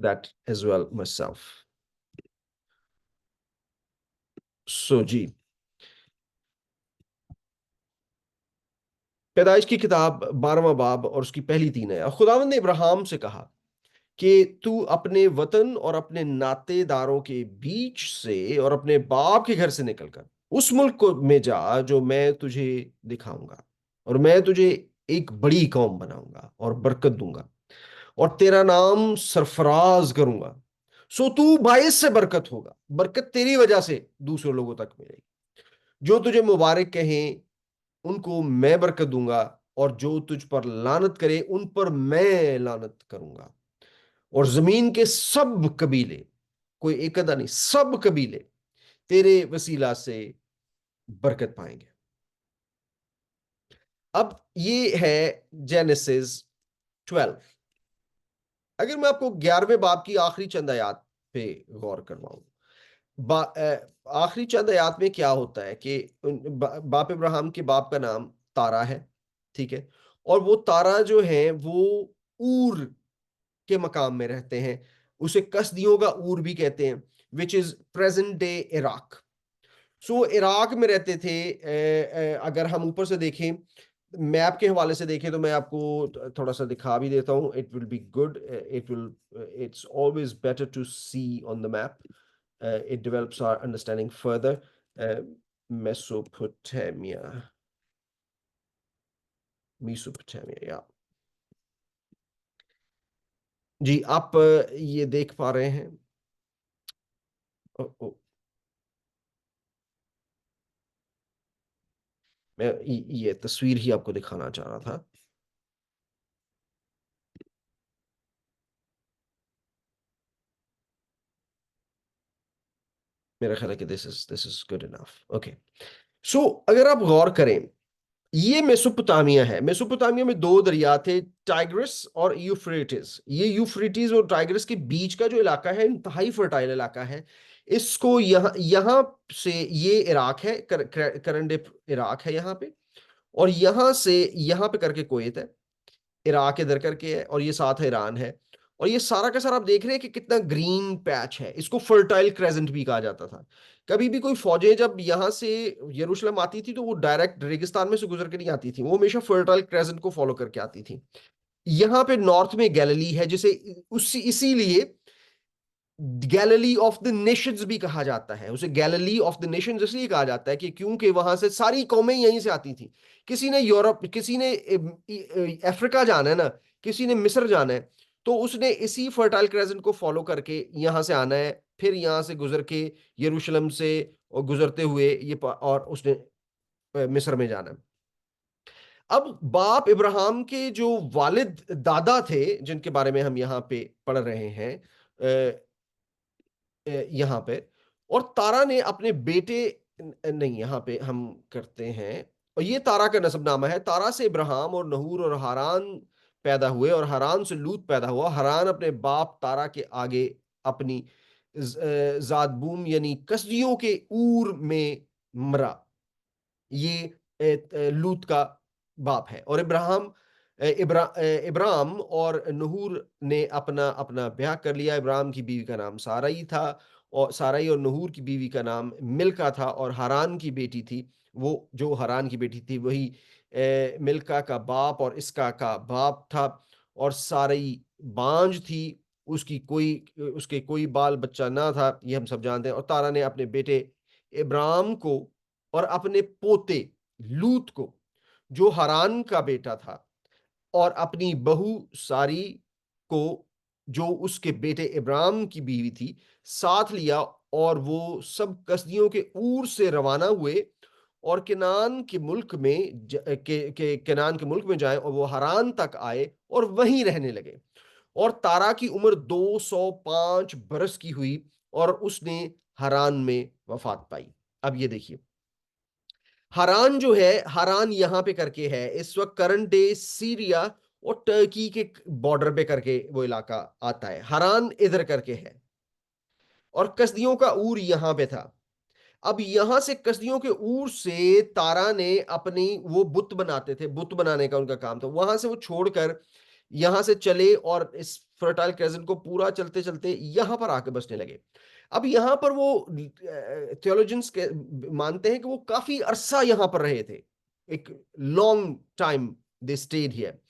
that as well myself. So जी, पैदाइश की किताब 12वां बाब और उसकी पहली 3 है। खुदावंद ने इब्राहिम से कहा कि तू अपने वतन और अपने नातेदारों के बीच से और अपने बाप के घर से निकलकर उस मुल्क को में जा जो मैं तुझे दिखाऊंगा, और मैं तुझे एक बड़ी कौम बनाऊंगा और बरकत दूंगा और तेरा नाम सरफराज करूंगा। सो तू बायस से बरकत होगा, बरकत तेरी वजह से दूसरे लोगों तक मिलेगी। जो तुझे मुबारक कहें उनको मैं बरकत दूंगा, और जो तुझ पर लानत करे उन पर मैं लानत करूंगा। और जमीन के सब कबीले, कोई एक अदा नहीं, सब कबीले तेरे वसीला से बरकत पाएंगे। अब ये है जेनेसिस 12। अगर मैं आपको 11वें बाब की आखिरी चंद आयात पे गौर करवाऊं, आखिरी चंद आयात में क्या होता है कि बाप इब्राहिम के बाप का नाम तारा है, ठीक है, और वो तारा जो है वो ऊर के मकाम में रहते हैं। उसे कसदियों का ऊर भी कहते हैं, which is present day Iraq. So Iraq में रहते थे। अगर हम ऊपर से देखें, मैप के हवाले से देखें, तो मैं आपको थोड़ा सा दिखा भी देता हूं। It will be good, it's always better to see on the map. It develops our understanding further. Mesopotamia, Mesopotamia, yeah. जी, आप ये देख पा रहे हैं? ओ, ओ, मैं ये तस्वीर ही आपको दिखाना चाह रहा था। मेरा ख्याल है कि this is good enough. Okay, so अगर आप गौर करें, ये मेसोपोटामिया है। मेसोपोटामिया में दो दरिया थे, टाइग्रिस और यूफ्रेटिस। ये यूफ्रेटिस और टाइग्रिस के बीच का जो इलाका है, इंतहाई फर्टाइल इलाका है। इसको यहाँ यहाँ से ये इराक है, करंट इराक है यहाँ पे, और यहाँ से यहाँ पे करके कुवैत है, इराक इधर करके है, और ये साथ है ईरान है। और ये सारा का सारा आप देख रहे हैं कि कितना ग्रीन पैच है। इसको फर्टाइल क्रेजेंट भी कहा जाता था। कभी भी कोई फौजें जब यहाँ से यरूशलेम आती थी तो वो डायरेक्ट रेगिस्तान में से गुजर के नहीं आती थी, वो हमेशा फर्टाइल क्रेजेंट को फॉलो करके आती थी। यहाँ पे नॉर्थ में गैलिली है, जिसे उसी इसीलिए गैलिली ऑफ द नेशंस भी कहा जाता है। उसे गैलिली ऑफ द नेशंस इसलिए कहा जाता है कि क्योंकि वहां से सारी कौमें यहीं से आती थी। किसी ने यूरोप, किसी ने अफ्रीका जाना है ना, किसी ने मिस्र जाना है, तो उसने इसी फर्टाइल क्रेजेंट को फॉलो करके यहां से आना है, फिर यहां से गुजर के यरूशलेम से और गुजरते हुए और उसने मिस्र में जाना है। अब बाप इब्राहिम के जो वालिद दादा थे, जिनके बारे में हम यहाँ पे पढ़ रहे हैं यहाँ पे, और तारा ने अपने बेटे, नहीं यहाँ पे हम करते हैं, और ये तारा का नसबनामा है। तारा से इब्राहिम और नहूर और हारान पैदा हुए, और हारान से लूत पैदा हुआ। हारान अपने बाप तारा के आगे अपनी जादबूम यानी कसदियों के ऊर में मरा। ये लूत का बाप है। और इब्राहिम और नहूर ने अपना अपना ब्याह कर लिया। इब्राहिम की बीवी का नाम साराई था, और साराई और नहूर की बीवी का नाम मिल्का था, और हारान की बेटी थी, वो जो हारान की बेटी थी वही मिल्का का बाप और इसका का बाप था। और साराई बांझ थी, उसके कोई बाल बच्चा ना था, ये हम सब जानते हैं। और तारा ने अपने बेटे इब्राहिम को और अपने पोते लूत को, जो हरान का बेटा था, और अपनी बहू सारी को, जो उसके बेटे इब्राहिम की बीवी थी, साथ लिया, और वो सब कसदियों के ऊर से रवाना हुए और केनान के मुल्क में केनान के मुल्क में जाए, और वो हरान तक आए और वहीं रहने लगे। और तारा की उम्र 205 बरस की हुई, और उसने हरान में वफात पाई। अब ये देखिए, हरान जो है, हरान यहां पे करके है इस वक्त करंट डे सीरिया और टर्की के बॉर्डर पे करके वो इलाका आता है। हरान इधर करके है, और कसदियों का ऊर यहां पे था। अब यहां से कसदियों के ऊर से तारा ने अपनी, वो बुत बनाते थे, बुत बनाने का उनका काम था, वहां से वो छोड़कर यहां से चले और इस फर्टाइल क्रेसेंट को पूरा चलते चलते यहां पर आके बसने लगे। अब यहां पर वो थियोलॉजियंस मानते हैं कि वो काफी अरसा यहां पर रहे थे, एक long time they stayed here.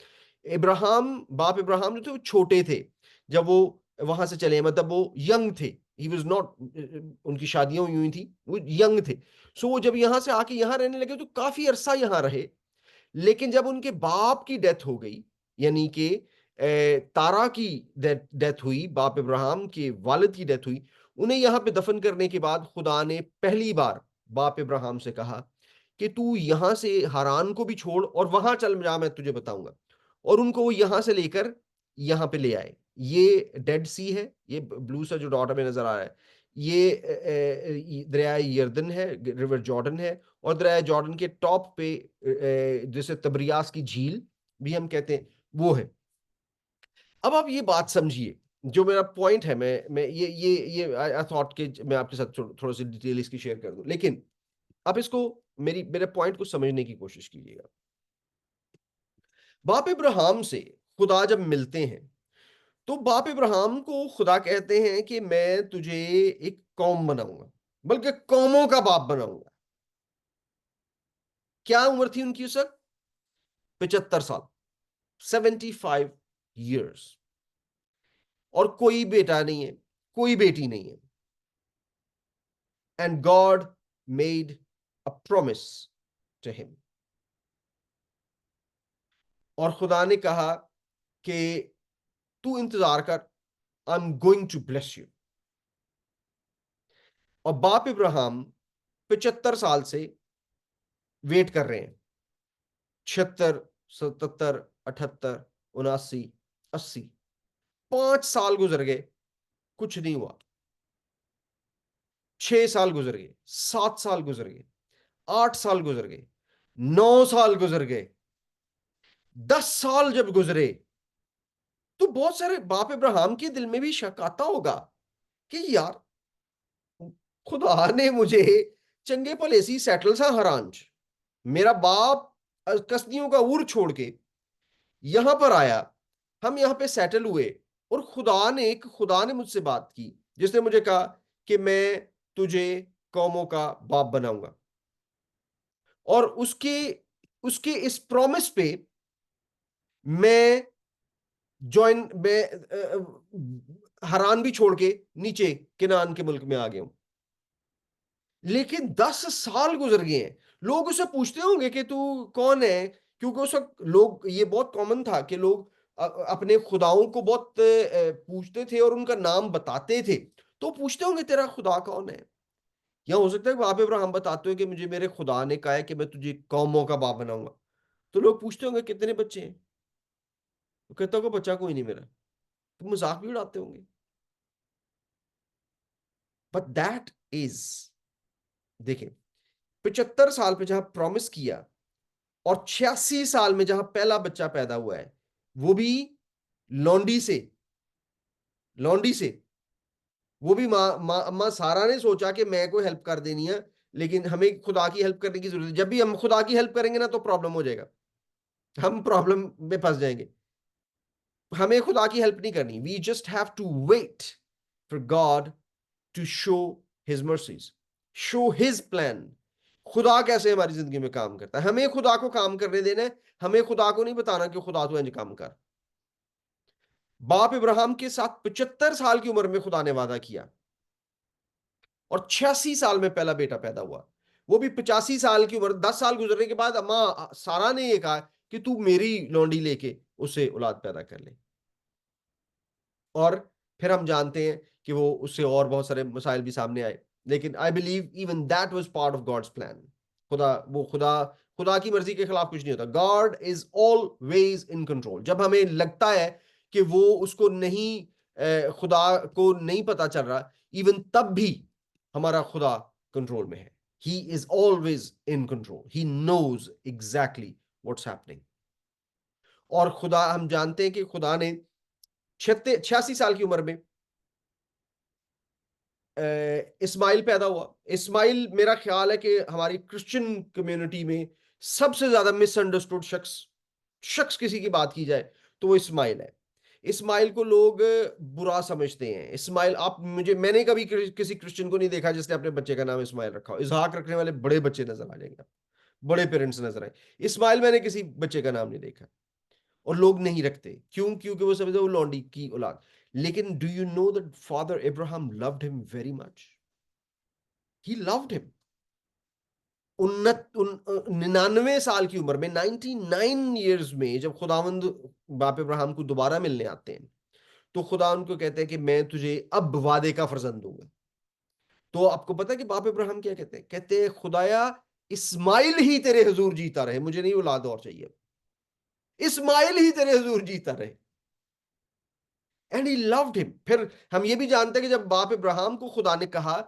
बाप इब्राहिम जो थे वो छोटे थे जब वो वहां से चले, मतलब वो यंग थे, ही वाज नॉट, उनकी शादियां हुई थी, वो यंग थे। सो वो जब यहां से आके यहां रहने लगे तो काफी अरसा यहां रहे। लेकिन जब उनके बाप की डेथ हो गई, यानी कि तारा की डेथ हुई, बाप इब्राहिम के वालिद की डेथ हुई, उन्हें यहां पे दफन करने के बाद खुदा ने पहली बार बाप इब्राहिम से कहा कि तू यहां से हारान को भी छोड़ और वहां चल जा, मैं तुझे बताऊंगा। और उनको वो यहां से लेकर यहां पे ले आए। ये डेड सी है, ये ब्लू सा जो डॉट में नजर आ रहा है, ये दरिया यर्दन है, रिवर जॉर्डन है। और दरिया जॉर्डन के टॉप पे जैसे तबरियास की झील भी हम कहते हैं, वो है। अब आप ये बात समझिए, जो मेरा पॉइंट है, मैं ये आई थॉट कि मैं आपके साथ थोड़ा सी डिटेल इसकी शेयर कर दूं, लेकिन आप इसको मेरे पॉइंट को समझने की कोशिश कीजिएगा। बाप इब्राहिम से खुदा जब मिलते हैं तो बाप इब्राहिम को खुदा कहते हैं कि मैं तुझे एक कौम बनाऊंगा, बल्कि कौमों का बाप बनाऊंगा। क्या उम्र थी उनकी उस वक्त? 75 साल, 75 years। और कोई बेटा नहीं है, कोई बेटी नहीं है। And God made a promise to him. और खुदा ने कहा कि तू इंतजार कर, I am going to bless you. और बाप इब्राहिम 75 साल से वेट कर रहे हैं। 76, 77, 78, 79, 80, 5 साल गुजर गए, कुछ नहीं हुआ। 6 साल गुजर गए, 7 साल गुजर गए, 8 साल गुजर गए, 9 साल गुजर गए, 10 साल जब गुजरे तो बहुत सारे बाप इब्राहिम के दिल में भी शक आता होगा कि यार, खुदा ने मुझे चंगे भले सी सेटल सा हरांज, मेरा बाप कसदियों का उर छोड़ के यहां पर आया, हम यहां पे सेटल हुए, और खुदा ने मुझसे बात की, जिसने मुझे कहा कि मैं तुझे कौमों का बाप बनाऊंगा। और उसके उसके इस प्रॉमिस पे मैं जॉइन हरान भी छोड़ के नीचे किनान के मुल्क में आ गया हूं। लेकिन 10 साल गुजर गए हैं। लोग उससे पूछते होंगे कि तू कौन है, क्योंकि उस वक्त लोग, ये बहुत कॉमन था कि लोग अपने खुदाओं को बहुत पूछते थे और उनका नाम बताते थे। तो पूछते होंगे तेरा खुदा कौन है। या हो सकता है वहां पे अब्राहम बताते हो कि मुझे मेरे खुदा ने कहा है कि मैं तुझे कौमों का बाप बनाऊंगा। तो लोग पूछते होंगे कितने बच्चे हैं, तो कहता होगा बच्चा कोई नहीं मेरा। तो मजाक भी उड़ाते होंगे। बट दैट इज, देखें, 75 साल पे जहां प्रॉमिस किया, और 86 साल में जहां पहला बच्चा पैदा हुआ है, वो भी लौंडी से, लौंडी से। वो भी माँ अम्मा सारा ने सोचा कि मैं कोई हेल्प कर देनी है, लेकिन हमें खुदा की हेल्प करने की जरूरत है। जब भी हम खुदा की हेल्प करेंगे ना तो प्रॉब्लम हो जाएगा, हम प्रॉब्लम में फंस जाएंगे। हमें खुदा की हेल्प नहीं करनी, we just have to wait for God to show his mercies, show his plan. खुदा कैसे हमारी जिंदगी में काम करता है, हमें खुदा को काम करने देना है। हमें खुदा को नहीं बताना कि खुदा तू इंज काम कर। बाप इब्राहिम के साथ 75 साल की उम्र में खुदा ने वादा किया, और 86 साल में पहला बेटा पैदा हुआ। वो भी 85 साल की उम्र, 10 साल गुजरने के बाद अम्मा सारा ने ये कहा कि तू मेरी लौंडी लेके उसे औलाद पैदा कर ले। और फिर हम जानते हैं कि वो उससे और बहुत सारे मसाइल भी सामने आए, लेकिन I believe even that was part of God's plan. खुदा की मर्जी के खिलाफ कुछ नहीं होता। God is always in control. जब हमें लगता है कि वो उसको नहीं, खुदा को नहीं पता चल रहा, इवन तब भी हमारा खुदा कंट्रोल में है। He is always in control, he knows exactly what's happening. और खुदा, हम जानते हैं कि खुदा ने 86 साल की उम्र में इस्माइल पैदा हुआ। इस्माइल, मेरा ख्याल है कि हमारी क्रिश्चियन कम्युनिटी में सबसे ज्यादा मिसअंडरस्टूड शख्स, किसी की बात की जाए तो वो इस्माइल है। इस्माइल को लोग बुरा समझते हैं। इस्माइल, आप मुझे मैंने कभी किसी क्रिश्चियन को नहीं देखा जिसने अपने बच्चे का नाम इस्माइल रखा हो। इसहाक रखने वाले बड़े बच्चे नजर आ जाएंगे, बड़े पेरेंट्स नजर आए। इस्माइल मैंने किसी बच्चे का नाम नहीं देखा, और लोग नहीं रखते। क्यों? क्योंकि वो समझते वो लौंडी की औलाद। लेकिन do you know that father Abraham loved him very much? He loved him. 99 साल की उम्र में, 99 ईयर्स में, जब खुदावंद बाप इब्राहिम को दोबारा मिलने आते हैं, तो खुदा उनको कहते हैं कि मैं तुझे अब वादे का फर्जंद दूंगा। तो आपको पता है कि बाप इब्राहिम क्या कहते हैं? कहते हैं खुदाया इस्माइल ही तेरे हुजूर जीता रहे, मुझे नहीं औलाद और चाहिए, इस्माइल ही तेरे हुजूर जीता रहे। And he loved him. फिर हम ये भी जानते हैं कि जब बाप इब्राहिम को खुदा ने कहा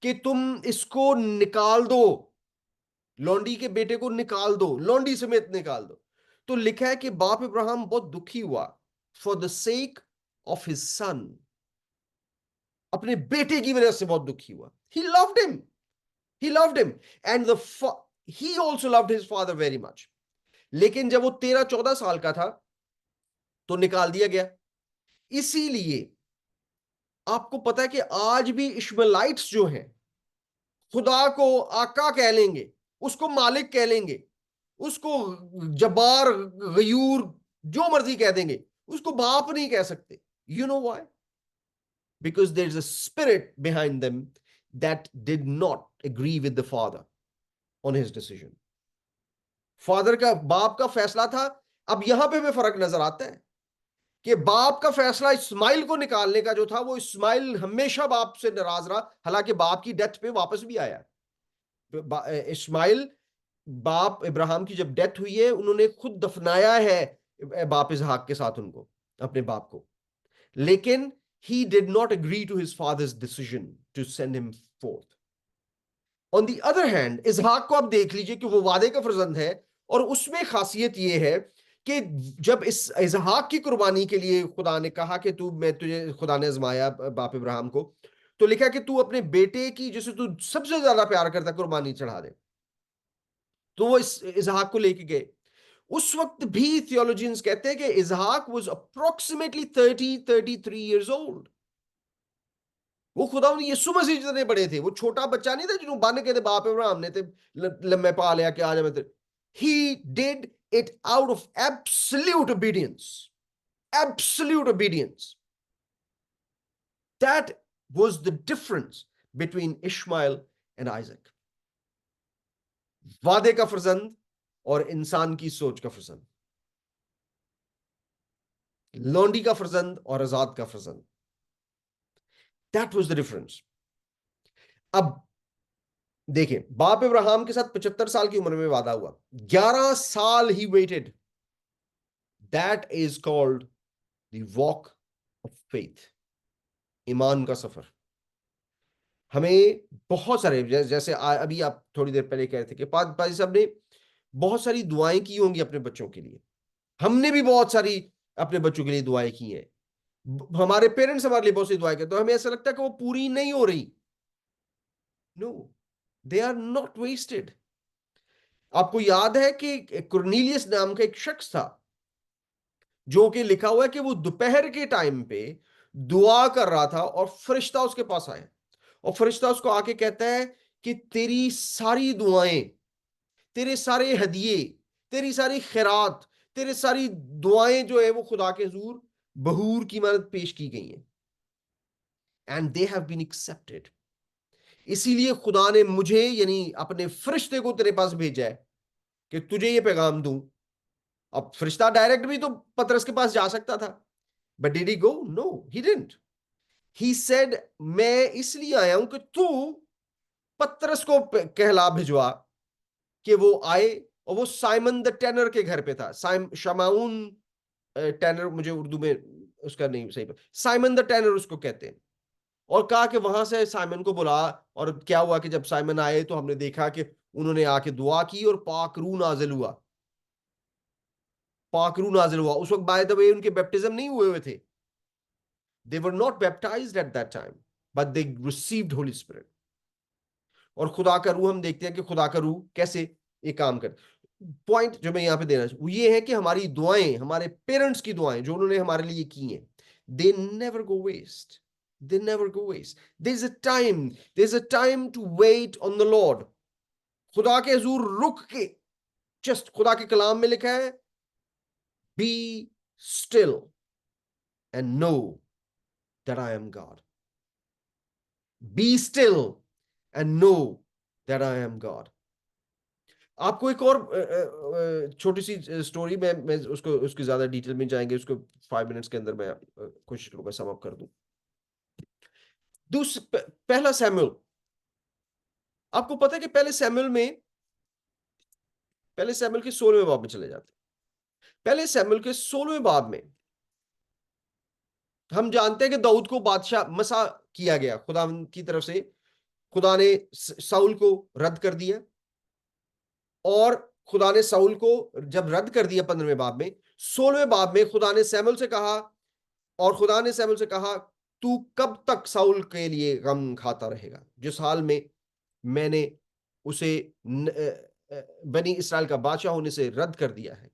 कि तुम इसको निकाल दो, लौंडी के बेटे को निकाल दो, लौंडी समेत निकाल दो, तो लिखा है कि बाप इब्राहिम बहुत दुखी हुआ for the sake of his son. अपने बेटे की वजह से बहुत दुखी हुआ। He loved him, he loved him, and the he also loved his father very much. लेकिन जब वो 13-14 साल का था तो निकाल दिया गया। इसीलिए आपको पता है कि आज भी इश्माइलाइट्स जो हैं, खुदा को आका कह लेंगे, उसको मालिक कह लेंगे, उसको जब्बार, गयूर, जो मर्जी कह देंगे, उसको बाप नहीं कह सकते। You know why? Because there is a spirit behind them that did not agree with the father on his decision. Father का, बाप का फैसला था। अब यहां पे भी फर्क नजर आता है कि बाप का फैसला इस्माइल को निकालने का जो था, वो इस्माइल हमेशा बाप से नाराज रहा, हालांकि बाप की डेथ पे वापस भी आया। इस्माइल, बाप इब्राहिम की जब डेथ हुई है, उन्होंने खुद दफनाया है बाप इसहाक के साथ उनको, अपने बाप को। लेकिन he did not agree to his father's decision to send him forth. On the other hand, इसहाक को आप देख लीजिए कि वो वादे का फर्जंद है, और उसमें खासियत ये है कि जब इस इसहाक की कुर्बानी के लिए खुदा ने कहा कि तू, मैं तुझे, खुदा ने आजमाया बाप इब्राहिम को, तो लिखा कि तू अपने बेटे की जिसे तू सबसे ज्यादा प्यार करता कुर्बानी चढ़ा दे। तो वो इस इसहाक को लेके गए। उस वक्त भी थियोलॉजियंस कहते हैं कि इसहाक वाज अप्रोक्सीमेटली 33 ओल्ड। वो खुदा यीशु मसीह जितने बड़े थे, वो छोटा बच्चा नहीं था जिन्होंने बाने कहते बाप इब्राहिम ने थे लम्बे पा लिया कि आज मैं तेरे। He did it out of absolute obedience, absolute obedience. That was the difference between Ishmael and Isaac. वादे का फर्जंद और इंसान की सोच का फर्जंद, लौंडी का फर्जंद और आजाद का फर्जंद। That was the difference. अब देखिए, बाप इब्राहिम के साथ 75 साल की उम्र में वादा हुआ, 11 साल ही waited. That is called the walk of faith, ईमान का सफर। हमें बहुत सारे, जैसे अभी आप थोड़ी देर पहले कह रहे थे कि पाजी साहब ने बहुत सारी दुआएं की होंगी अपने बच्चों के लिए। हमने भी बहुत सारी अपने बच्चों के लिए दुआएं की हैं। हमारे पेरेंट्स हमारे लिए बहुत सी दुआएं करते हैं, तो हमें ऐसा लगता है कि वो पूरी नहीं हो रही। No, they are not wasted. आपको याद है कि कुर्नीलियस नाम का एक शख्स था, जो कि लिखा हुआ है कि वो दोपहर के टाइम पे दुआ कर रहा था और फरिश्ता उसके पास आया, और फरिश्ता उसको आके कहता है कि तेरी सारी दुआएं, तेरे सारे हदिये, तेरी सारी खैरात, तेरे सारी दुआएं जो है वो खुदा के हुजूर बहूर की मानत पेश की गई हैं, and they have been accepted. इसीलिए खुदा ने मुझे, यानी अपने फरिश्ते को तेरे पास भेजा है कि तुझे ये पैगाम दूं। अब फरिश्ता डायरेक्ट भी तो पतरस के पास जा सकता था, but did he go? No, he didn't. He said, मैं इसलिए आया हूं कि तू पतरस को कहला भिजवा कि वो आए। और वो साइमन द टेनर के घर पे था। शमाउन टेनर, मुझे उर्दू में उसका नहीं सही, साइमन द टेनर उसको कहते हैं। और कहा कि वहां से साइमन को बुला। और क्या हुआ कि जब साइमन आए तो हमने देखा कि उन्होंने आके दुआ की और पाक रूह नाजिल हुआ, पाक रूह नाजिल हुआ। उस वक्त बाय द वे उनके बैप्टिज्म नहीं हुए हुए थे, they were not baptized at that time, but they received Holy Spirit। और खुदा का रूह, हम देखते हैं कि खुदा का रूह कैसे ये काम करता। पॉइंट जो मैं यहां पे देना चाहूँ वो ये है कि हमारी दुआएं, हमारे पेरेंट्स की दुआएं जो उन्होंने हमारे लिए की हैं, they never go waste, they never go waste. There is a time to wait on the lord. खुदा के हजूर रुक के, जस्ट खुदा के कलाम में लिखा है, be still and know that I am God. Be still and know that I am God. आपको एक और छोटी सी स्टोरी में, मैं उसको उसकी ज्यादा डिटेल में जाएंगे, उसको 5 मिनट्स के अंदर मैं कोशिश करूंगा सम अप कर दूं। पहला सैमुअल, आपको पता है कि पहले सैमुअल के 16वें बाब में चले जाते हैं। पहले सैमुअल के 16वें बाब में हम जानते हैं कि दाऊद को बादशाह मसा किया गया खुदा की तरफ से। खुदा ने साउल को रद्द कर दिया, और खुदा ने साउल को जब रद्द कर दिया 15वें बाब में, 16वें बाब में खुदा ने सैमुअल से कहा, और खुदा ने सैमुअल से कहा, तू कब तक साउल के लिए गम खाता रहेगा, जिस हाल में मैंने उसे बनी इसराइल का बादशाह होने से रद्द कर दिया है।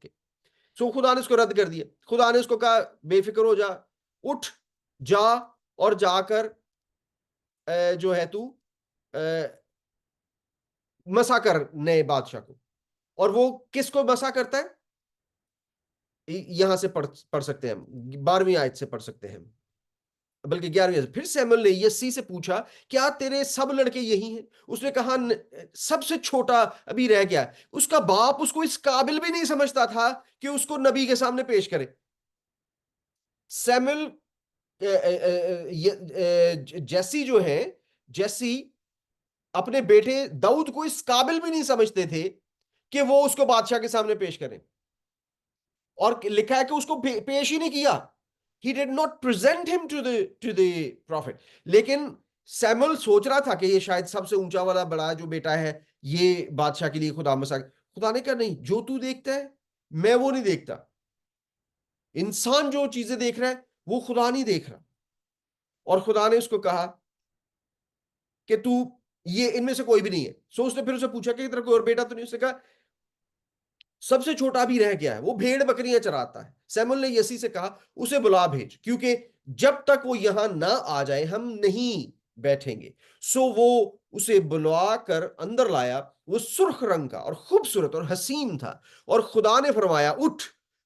सो खुदा ने उसको रद्द कर दिया। खुदा ने उसको कहा, बेफिक्र हो जा, उठ, जा, और जाकर जो है तू मसा कर नए बादशाह को। और वो किसको मसा करता है, यहां से पढ़ सकते हैं हम, 12वीं आयत से पढ़ सकते हैं, बल्कि 11वीं आयत। फिर सैमुअल ने यस्सी से पूछा, क्या तेरे सब लड़के यही हैं? उसने कहा, सबसे छोटा अभी रह गया। उसका बाप उसको इस काबिल भी नहीं समझता था कि उसको नबी के सामने पेश करे। सैमुअल जैसी जो है, जैसी अपने बेटे दाऊद को इस काबिल भी नहीं समझते थे कि वो उसको बादशाह के सामने पेश करें। और लिखा है कि उसको पेश ही नहीं किया। He did not present him to the prophet. लेकिन सैमुअल सोच रहा था कि ये शायद सबसे ऊंचा वाला बड़ा जो बेटा है, ये बादशाह के लिए खुदा मसा। खुदा ने कहा, नहीं, जो तू देखता है मैं वो नहीं देखता। इंसान जो चीजें देख रहा है वो खुदा नहीं देख रहा। और खुदा ने उसको कहा कि तू, ये इनमें से कोई भी नहीं है। सो उसने फिर उसे पूछा कि तेरा कोई और बेटा तो नहीं? उसने कहा, सबसे छोटा भी रह गया है, वो भेड़ बकरियां चराता है। सैमुअल ने यसी से कहा, उसे बुला भेज, क्योंकि जब तक वो यहां ना आ जाए हम नहीं बैठेंगे। सो वो उसे बुला कर अंदर लाया। वो सुर्ख रंग का और खूबसूरत और हसीन था। और खुदा ने फरमाया, उठ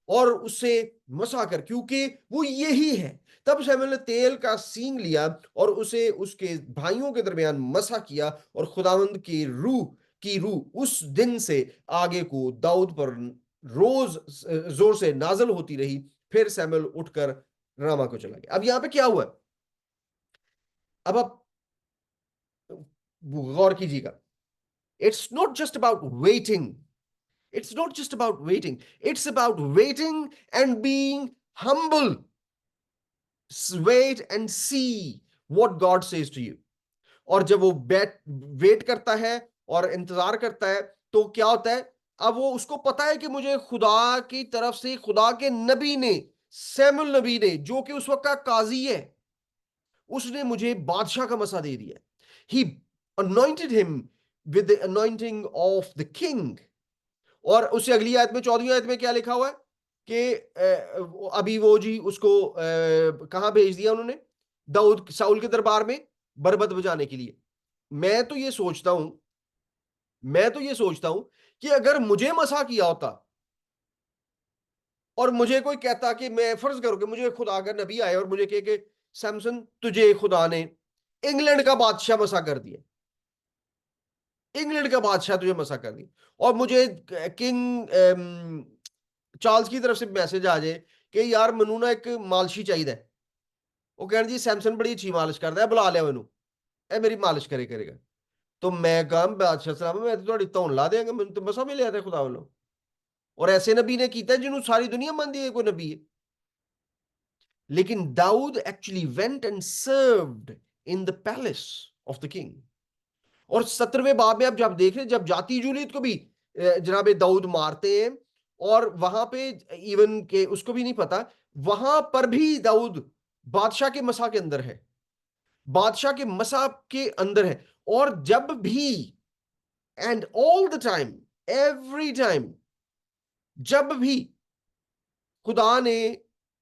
और उसे मसा कर, क्योंकि वो यही है। तब सैमुअल ने तेल का सींग लिया और उसे उसके भाइयों के दरमियान मसा किया, और खुदावंद की रूह उस दिन से आगे को दाऊद पर रोज जोर से नाजल होती रही। फिर सैमुअल उठकर रामा को चला गया। अब यहां पे क्या हुआ, अब आप गौर कीजिएगा। It's not just about waiting, it's not just about waiting, it's about waiting and being humble. Wait and see what God says to you. और जब वो वेट करता है और इंतजार करता है, तो क्या होता है, अब वो उसको पता है कि मुझे खुदा की तरफ से, खुदा के नबी ने, सैमुअल नबी ने, जो कि उस वक्त का काजी है, उसने मुझे बादशाह का मसा दे दिया। ही anointed him with the anointing of the king। और उससे अगली आयत में, 14वीं आयत में क्या लिखा हुआ है कि अभी वो जी उसको कहां भेज दिया उन्होंने, दाऊद साउल के दरबार में बरबत बजाने के लिए। मैं तो ये सोचता हूं, मैं तो ये सोचता हूं कि अगर मुझे मसा किया होता और मुझे कोई कहता कि, मैं फर्ज करूं कि मुझे खुदा का नबी आए और मुझे कहे कि सैमसन, तुझे खुदा ने इंग्लैंड का बादशाह मसा कर दिया, इंग्लैंड का बादशाह तुझे मसा कर दिया, और मुझे किंग चार्ल्स की तरफ से मैसेज आ जाए कि यार मनु ना एक मालिशी चाहिए, वो कहना जी सैमसन बड़ी अच्छी मालिश करता है, बुला लिया मैनू, ए मेरी मालिश करेगा। तो मैं कहा, बादशाह सलाम, मैं तो धौन ला देंगे, मैं तो मसा मिले थे खुदा वालों। और ऐसे नबी ने किया जिन्होंने सारी दुनिया मानती है कोई नबी है। लेकिन Dawood actually went and served in the palace of the king. और 17वें बाब में आप जब देख रहे हैं, जब जाती जूलियत को भी जनाब दाऊद मारते हैं, और वहां पे इवन के उसको भी नहीं पता, वहां पर भी दाऊद बादशाह के मसा के अंदर है, बादशाह के मसा के अंदर है। और जब भी, and all the time, every time, जब भी खुदा ने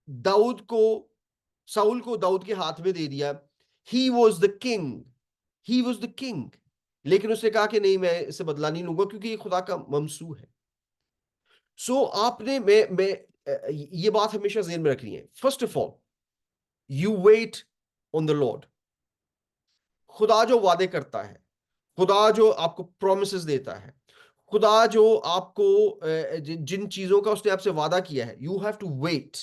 दाऊद को साउल को दाऊद के हाथ में दे दिया, he was the king, he was the king, लेकिन उसने कहा कि नहीं, मैं इससे बदला नहीं लूंगा क्योंकि ये खुदा का ममसू है। सो आपने मैं ये बात हमेशा ज़हन में रखनी है। First of all, you wait on the lord. खुदा जो वादे करता है, खुदा जो आपको प्रोमिसेस देता है, खुदा जो आपको जिन चीजों का उसने आपसे वादा किया है, you have to wait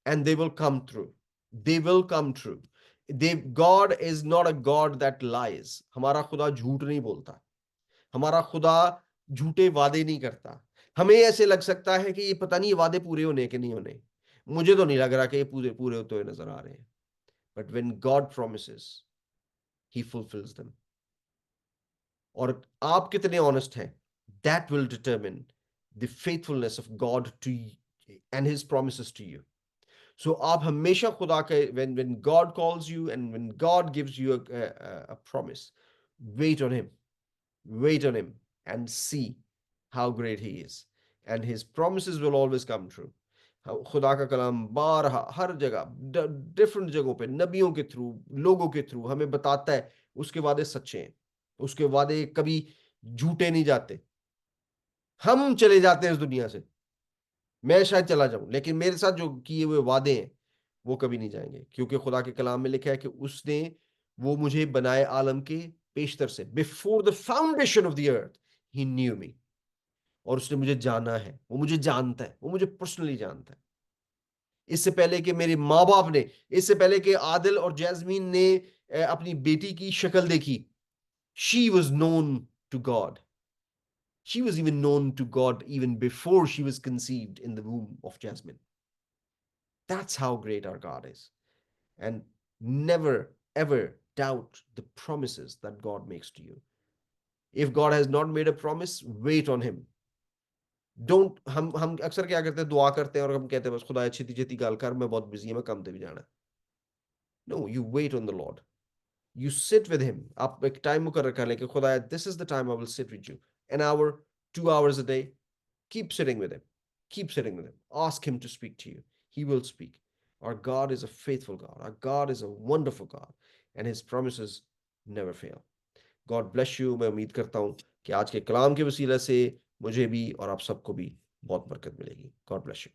and they will come true. They will come true. God is not a God that lies. हमारा खुदा झूठ नहीं बोलता, हमारा खुदा झूठे वादे नहीं करता। हमें ऐसे लग सकता है कि ये पता नहीं ये वादे पूरे होने के नहीं होने, मुझे तो नहीं लग रहा कि ये पूरे पूरे होते हुए नजर आ रहे हैं। But when God promises, he fulfills them. और आप कितने ऑनेस्ट हैं, that will determine the faithfulness of God to and his promises to you. So आप हमेशा खुदा के when God calls you and when God gives you a promise, wait on him, wait on him and see how great he is, and his promises will always come true. खुदा का कलाम बारहा हर जगह different जगहों पे नबियों के through, लोगों के थ्रू हमें बताता है उसके वादे सच्चे हैं, उसके वादे कभी झूठे नहीं जाते। हम चले जाते हैं इस दुनिया से, मैं शायद चला जाऊं, लेकिन मेरे साथ जो किए हुए वादे हैं वो कभी नहीं जाएंगे, क्योंकि खुदा के कलाम में लिखा है कि उसने वो मुझे बनाए आलम के पेशतर से, before the foundation of the earth he knew me. और उसने मुझे जाना है, वो मुझे जानता है, वो मुझे पर्सनली जानता है। इससे पहले कि मेरे माँ बाप ने, इससे पहले कि आदिल और जैस्मीन ने अपनी बेटी की शक्ल देखी, she was known to God. She was even known to God even before she was conceived in the womb of Jasmine. That's how great our God is. And never ever doubt the promises that God makes to you. If God has not made a promise, wait on him. Don't हम अक्सर क्या करते हैं, दुआ करते हैं और हम कहते हैं बस खुदा छेती छेती गाल कर, मैं बहुत बिजी है, मैं काम पे भी जाना है। No, you wait on the Lord. You sit with him. आप एक टाइम मुकर्रर कर लें कि खुदा, this is the time I will sit with you. An hour, 2 hours a day. Keep sitting with him. Keep sitting with him. Ask him to speak to you. He will speak. Our God is a faithful God. Our God is a wonderful God. And his promises never fail. God bless you. मैं उम्मीद करता हूँ कि आज के कलाम के वसीले से मुझे भी और आप सबको भी बहुत बरकत मिलेगी। God bless you.